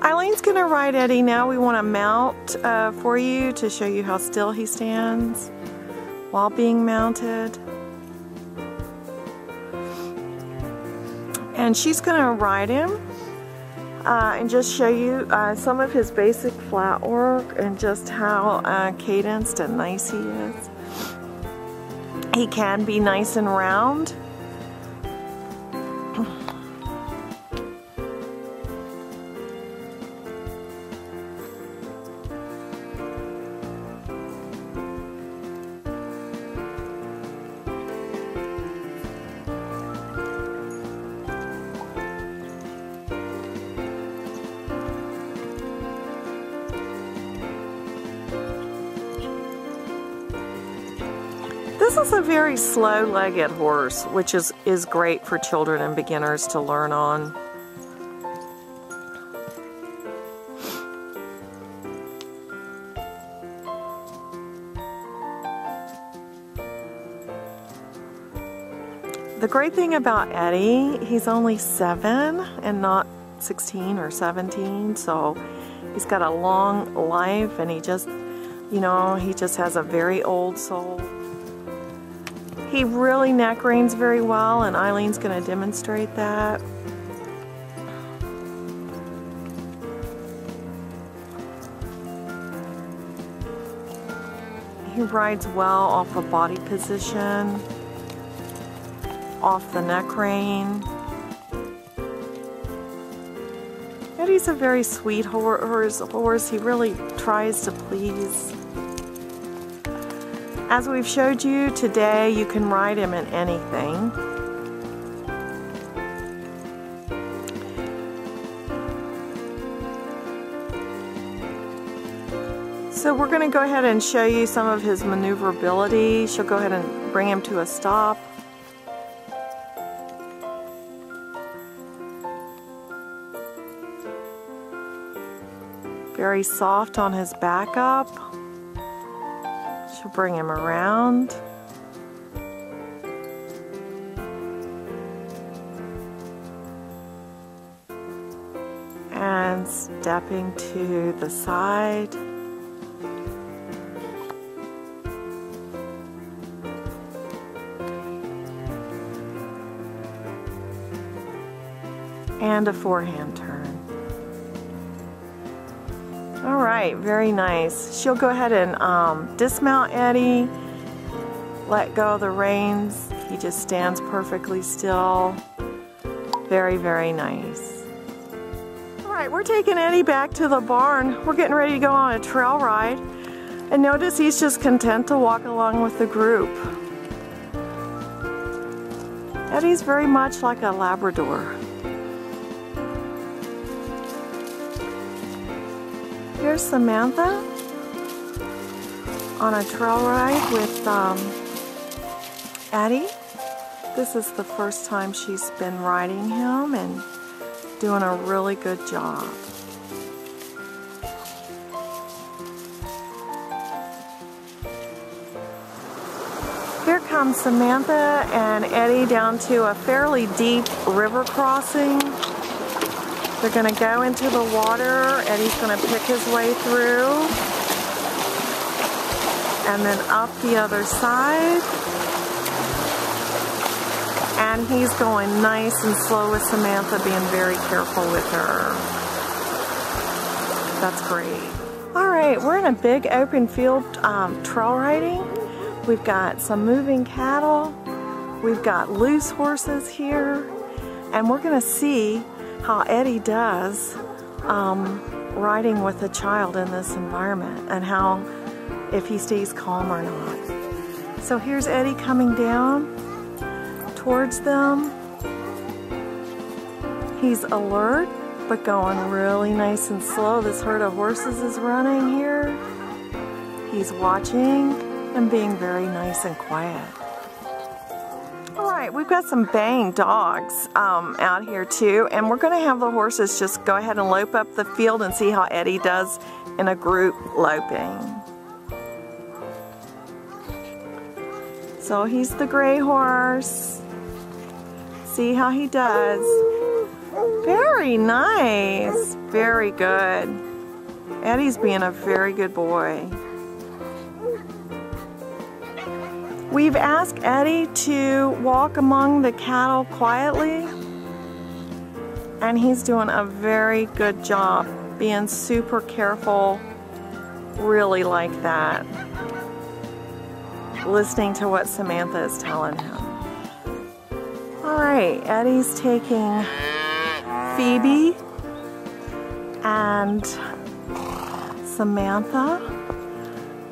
Eileen's going to ride Eddie now. We want to mount for you to show you how still he stands while being mounted. And she's going to ride him and just show you some of his basic flat work and just how cadenced and nice he is. He can be nice and round. This is a very slow-legged horse, which is great for children and beginners to learn on. The great thing about Eddie, he's only 7 and not 16 or 17, so he's got a long life, and he just, you know, he just has a very old soul. He really neck reins very well, and Eileen's going to demonstrate that. He rides well off a body position, off the neck rein. Eddie's a very sweet horse. He really tries to please. As we've showed you today, you can ride him in anything. So we're going to go ahead and show you some of his maneuverability. She'll go ahead and bring him to a stop. Very soft on his back up. She'll bring him around. And stepping to the side. And a forehand turn. All right, very nice. She'll go ahead and dismount Eddie, let go of the reins. He just stands perfectly still. Very, very nice. All right, we're taking Eddie back to the barn. We're getting ready to go on a trail ride. And notice he's just content to walk along with the group. Eddie's very much like a Labrador. Here's Samantha on a trail ride with Eddie. This is the first time she's been riding him and doing a really good job. Here comes Samantha and Eddie down to a fairly deep river crossing. They're going to go into the water. Eddie's going to pick his way through. And then up the other side. And he's going nice and slow with Samantha, being very careful with her. That's great. All right, we're in a big open field trail riding. We've got some moving cattle. We've got loose horses here. And we're going to see how Eddie does riding with a child in this environment, and how, if he stays calm or not. So here's Eddie coming down towards them. He's alert, but going really nice and slow. This herd of horses is running here. He's watching and being very nice and quiet. Alright, we've got some baying dogs out here too, and we're going to have the horses just go ahead and lope up the field and see how Eddie does in a group loping. So he's the gray horse. See how he does. Very nice. Very good. Eddie's being a very good boy. We've asked Eddie to walk among the cattle quietly, and he's doing a very good job, being super careful, really like that, listening to what Samantha is telling him. Alright, Eddie's taking Phoebe and Samantha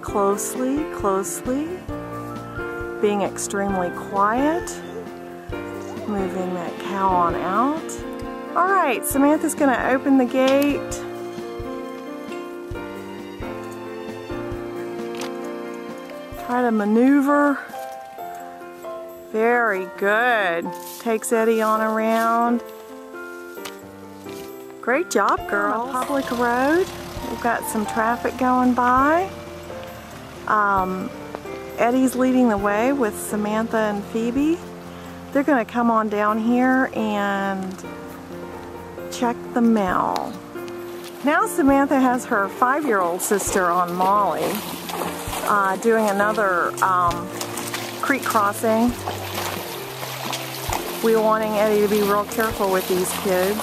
closely, being extremely quiet, moving that cow on out. Alright, Samantha's going to open the gate. Try to maneuver. Very good. Takes Eddie on around. Great job, girls. Public road. We've got some traffic going by. Eddie's leading the way with Samantha and Phoebe. They're going to come on down here and check the mail. Now Samantha has her 5-year-old sister on Molly, doing another creek crossing. We're wanting Eddie to be real careful with these kids,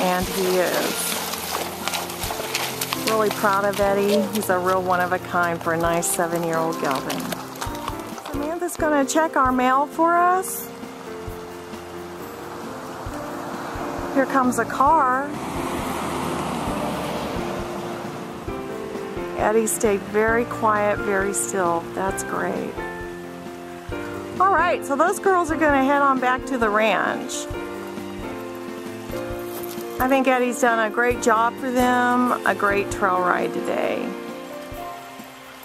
and he is. Really proud of Eddie. He's a real one of a kind for a nice 7-year-old gelding. Samantha's going to check our mail for us. Here comes a car. Eddie stayed very quiet, very still. That's great. Alright, so those girls are going to head on back to the ranch. I think Eddie's done a great job for them, a great trail ride today.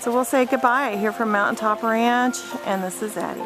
So we'll say goodbye here from Mountaintop Ranch, and this is Eddie.